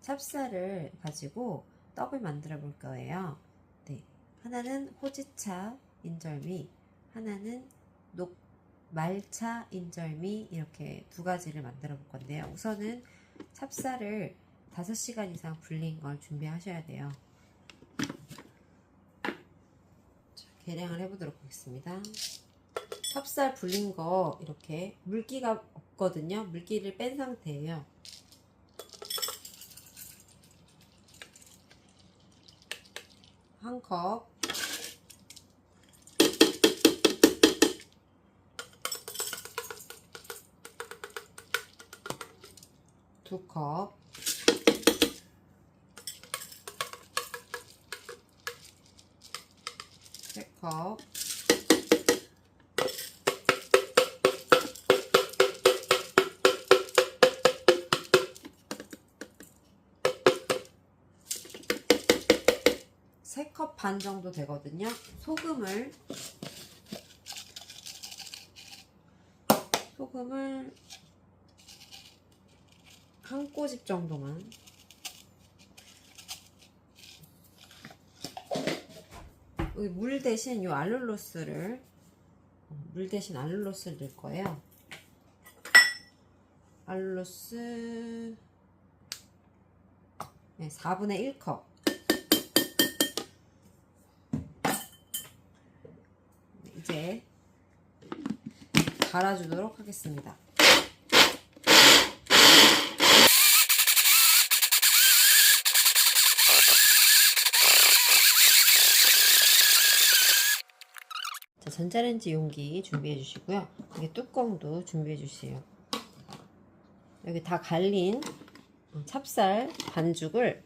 찹쌀을 가지고 떡을 만들어 볼 거예요. 네, 하나는 호지차 인절미, 하나는 말차 인절미, 이렇게 두 가지를 만들어 볼 건데요. 우선은 찹쌀을 5시간 이상 불린 걸 준비하셔야 돼요. 자, 계량을 해보도록 하겠습니다. 찹쌀 불린 거 이렇게 물기가 없거든요. 물기를 뺀 상태예요. 한 컵, 두 컵, 세 컵, 세 컵 반 정도 되거든요. 소금을 한 꼬집 정도만, 물 대신 요 알룰로스를 넣을 거예요. 알룰로스 4분의 1컵. 이제 갈아주도록 하겠습니다. 자, 전자레인지 용기 준비해 주시고요. 여기 뚜껑도 준비해 주세요. 여기 다 갈린 찹쌀 반죽을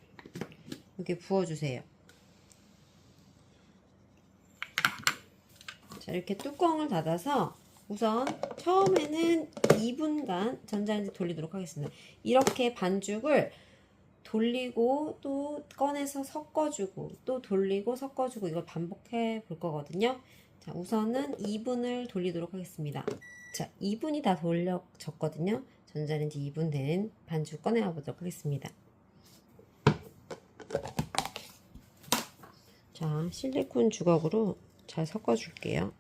여기 부어 주세요. 자, 이렇게 뚜껑을 닫아서 우선 처음에는 2분간 전자레인지 돌리도록 하겠습니다. 이렇게 반죽을 돌리고 또 꺼내서 섞어주고 또 돌리고 섞어주고 이걸 반복해 볼 거거든요. 자, 우선은 2분을 돌리도록 하겠습니다. 자, 2분이 다 돌려졌거든요. 전자레인지 2분 된 반죽 꺼내 보도록 하겠습니다. 자, 실리콘 주걱으로 잘 섞어 줄게요.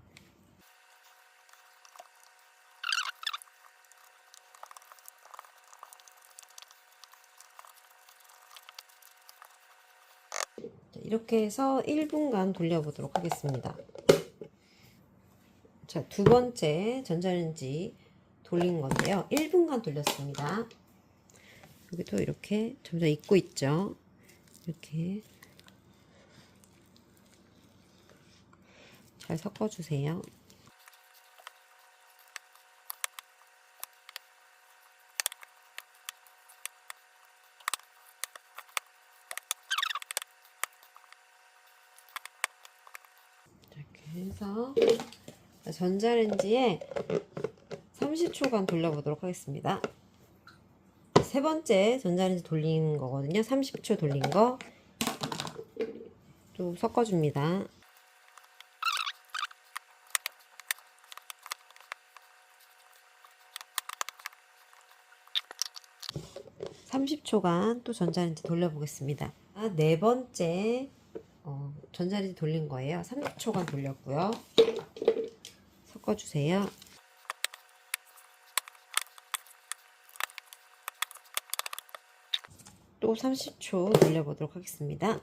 이렇게 해서 1분간 돌려보도록 하겠습니다. 자, 두 번째 전자레인지 돌린 건데요. 1분간 돌렸습니다. 여기도 이렇게 점점 익고 있죠. 이렇게 잘 섞어주세요. 이렇게 해서 전자레인지에 30초간 돌려보도록 하겠습니다. 세 번째 전자레인지 돌리는 거거든요. 30초 돌린 거 또 섞어줍니다. (30초간) 또 전자레인지 돌려보겠습니다. 네 번째 전자레인지 돌린 거예요. 30초간 돌렸고요. 섞어주세요. 또 30초 돌려보도록 하겠습니다.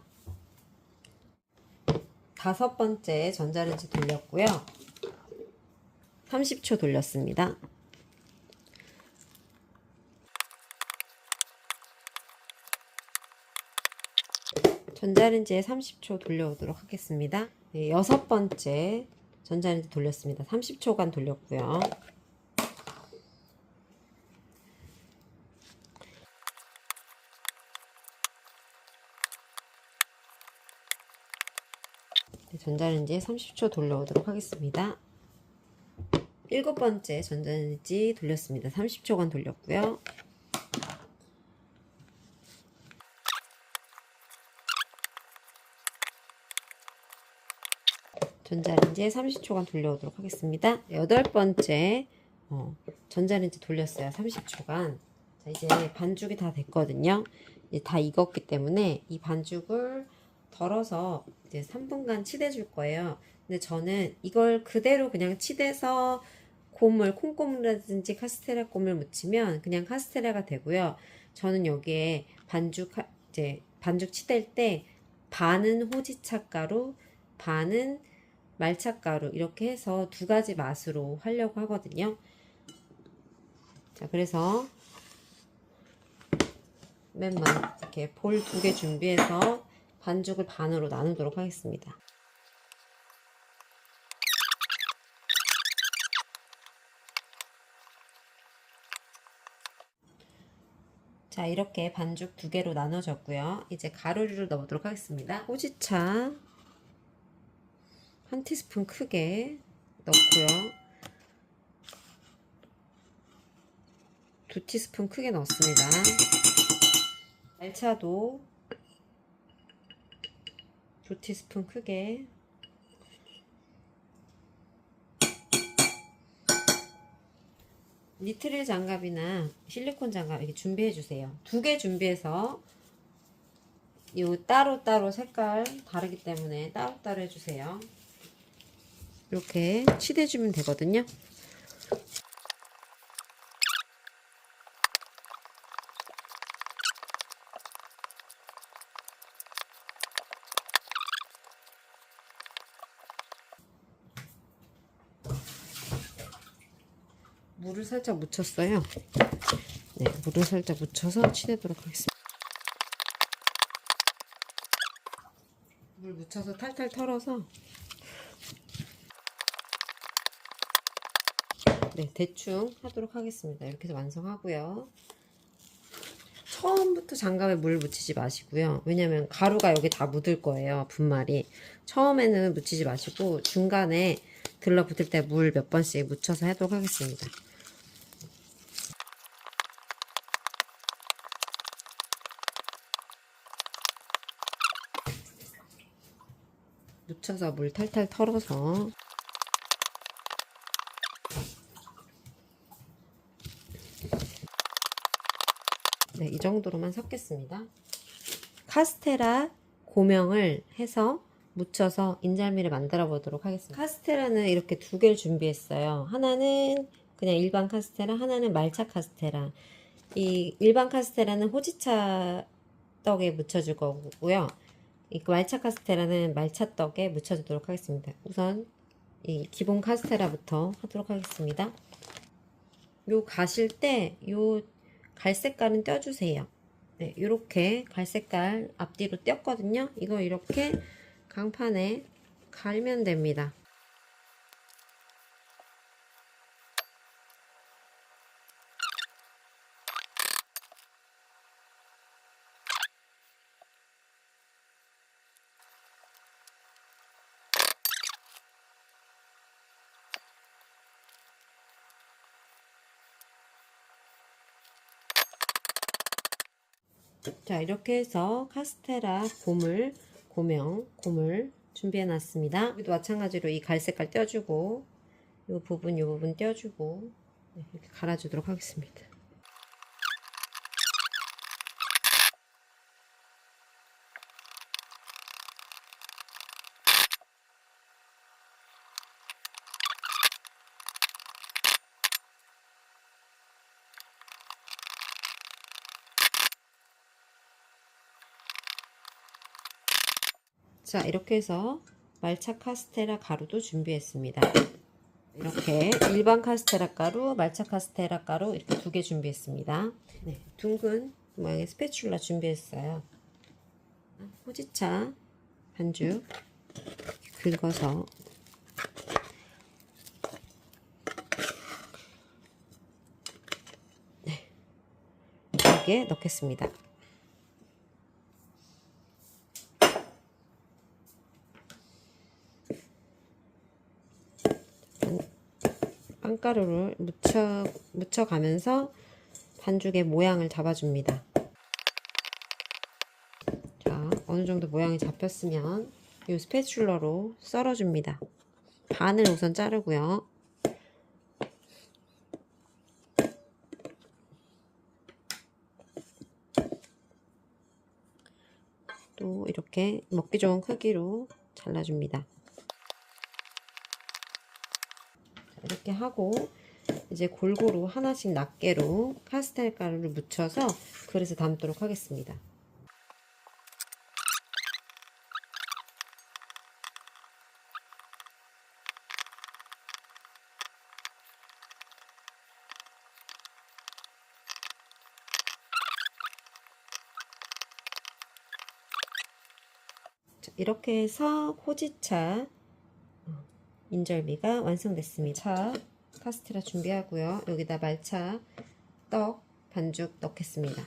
다섯 번째 전자레인지 돌렸고요. 30초 돌렸습니다. 전자레인지에 30초 돌려오도록 하겠습니다. 네, 여섯 번째 전자레인지 돌렸습니다. 30초간 돌렸고요. 네, 전자레인지에 30초 돌려오도록 하겠습니다. 일곱 번째 전자레인지 돌렸습니다. 30초간 돌렸고요. 전자레인지에 30초간 돌려오도록 하겠습니다. 여덟 번째 전자레인지 돌렸어요. 30초간. 자, 이제 반죽이 다 됐거든요. 이제 다 익었기 때문에 이 반죽을 덜어서 이제 3분간 치대 줄 거예요. 근데 저는 이걸 그대로 그냥 치대서 곰을, 콩고물이라든지 카스테라 곰을 묻히면 그냥 카스테라가 되고요. 저는 여기에 이제 반죽 치댈 때 반은 호지차 가루, 반은 말차 가루 이렇게 해서 두 가지 맛으로 하려고 하거든요. 자, 그래서 맨 먼저 이렇게 볼 2개 준비해서 반죽을 반으로 나누도록 하겠습니다. 자, 이렇게 반죽 2개로 나눠졌고요. 이제 가루를 넣어보도록 하겠습니다. 호지차 1티스푼 크게 넣고요. 2티스푼 크게 넣습니다. 말차도 2티스푼 크게, 니트릴 장갑이나 실리콘 장갑 이렇게 준비해 주세요. 2개 준비해서 요 따로따로 색깔 다르기 때문에 따로따로 해주세요. 이렇게 치대주면 되거든요. 물을 살짝 묻혔어요. 네, 물을 살짝 묻혀서 치대도록 하겠습니다. 물 묻혀서 탈탈 털어서 네, 대충 하도록 하겠습니다. 이렇게 해서 완성하고요. 처음부터 장갑에 물 묻히지 마시고요. 왜냐면 가루가 여기 다 묻을 거예요. 분말이. 처음에는 묻히지 마시고 중간에 들러붙을 때 물 몇 번씩 묻혀서 하도록 하겠습니다. 묻혀서 물 탈탈 털어서 네, 이 정도로만 섞겠습니다. 카스테라 고명을 해서 묻혀서 인절미를 만들어 보도록 하겠습니다. 카스테라는 이렇게 2개를 준비했어요. 하나는 그냥 일반 카스테라, 하나는 말차 카스테라. 이 일반 카스테라는 호지차 떡에 묻혀줄 거고요. 이 말차 카스테라는 말차 떡에 묻혀주도록 하겠습니다. 우선 이 기본 카스테라부터 하도록 하겠습니다. 요 가실 때 요 갈색깔은 떼어주세요. 네, 이렇게 갈색깔 앞뒤로 떼었거든요. 이거 이렇게 강판에 갈면 됩니다. 자, 이렇게 해서 카스테라 고물 준비해 놨습니다. 여기도 마찬가지로 이 갈색깔 떼어주고 이 부분 떼어주고 네, 이렇게 갈아주도록 하겠습니다. 자, 이렇게 해서 말차 카스테라 가루도 준비했습니다. 이렇게 일반 카스테라 가루, 말차 카스테라 가루 이렇게 2개 준비했습니다. 네, 둥근 모양의 스패츌라 준비했어요. 호지차 반죽 긁어서 네, 여기에 넣겠습니다. 빵가루를 묻혀가면서 반죽의 모양을 잡아줍니다. 자, 어느 정도 모양이 잡혔으면 이 스패츌러로 썰어줍니다. 반을 우선 자르고요. 또 이렇게 먹기 좋은 크기로 잘라줍니다. 이렇게 하고 이제 골고루 하나씩 낱개로 카스텔 가루를 묻혀서 그릇에 담도록 하겠습니다. 자, 이렇게 해서 호지차 인절미가 완성됐습니다. 자, 카스테라 준비하고요. 여기다 말차 떡 반죽 넣겠습니다.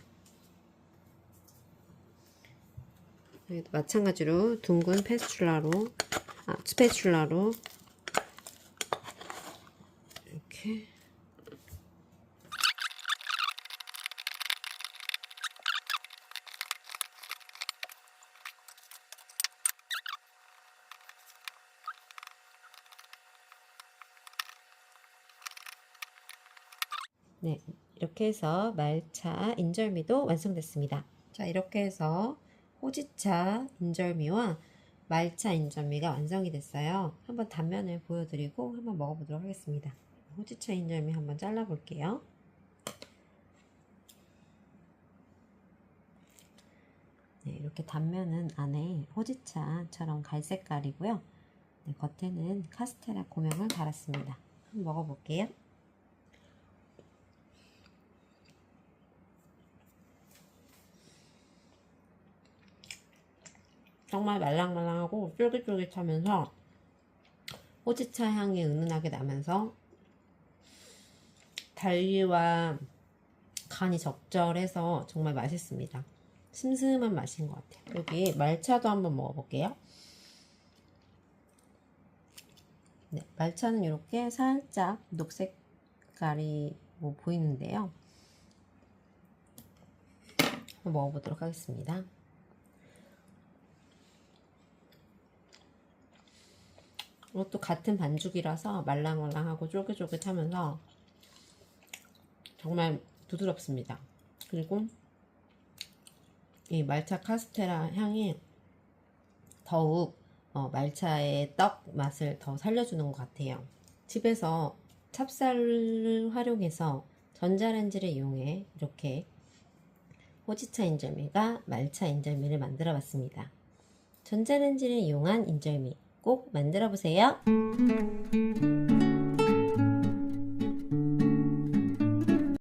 여기도 마찬가지로 둥근 스패츌라로 이렇게 네, 이렇게 해서 말차 인절미도 완성됐습니다. 자, 이렇게 해서 호지차 인절미와 말차 인절미가 완성이 됐어요. 한번 단면을 보여드리고 한번 먹어보도록 하겠습니다. 호지차 인절미 한번 잘라볼게요. 네, 이렇게 단면은 안에 호지차처럼 갈색깔이고요. 네, 겉에는 카스테라 고명을 달았습니다. 한번 먹어볼게요. 정말 말랑말랑하고 쫄깃쫄깃하면서 호지차 향이 은은하게 나면서 달리와 간이 적절해서 정말 맛있습니다. 슴슴한 맛인 것 같아요. 여기 말차도 한번 먹어볼게요. 네, 말차는 이렇게 살짝 녹색깔이 보이는데요. 한번 먹어보도록 하겠습니다. 이것도 같은 반죽이라서 말랑말랑하고 쫄깃쫄깃하면서 정말 부드럽습니다. 그리고 이 말차 카스테라 향이 더욱 말차의 떡 맛을 더 살려주는 것 같아요. 집에서 찹쌀을 활용해서 전자레인지를 이용해 이렇게 호지차 인절미가 말차 인절미를 만들어 봤습니다. 전자레인지를 이용한 인절미 꼭 만들어 보세요.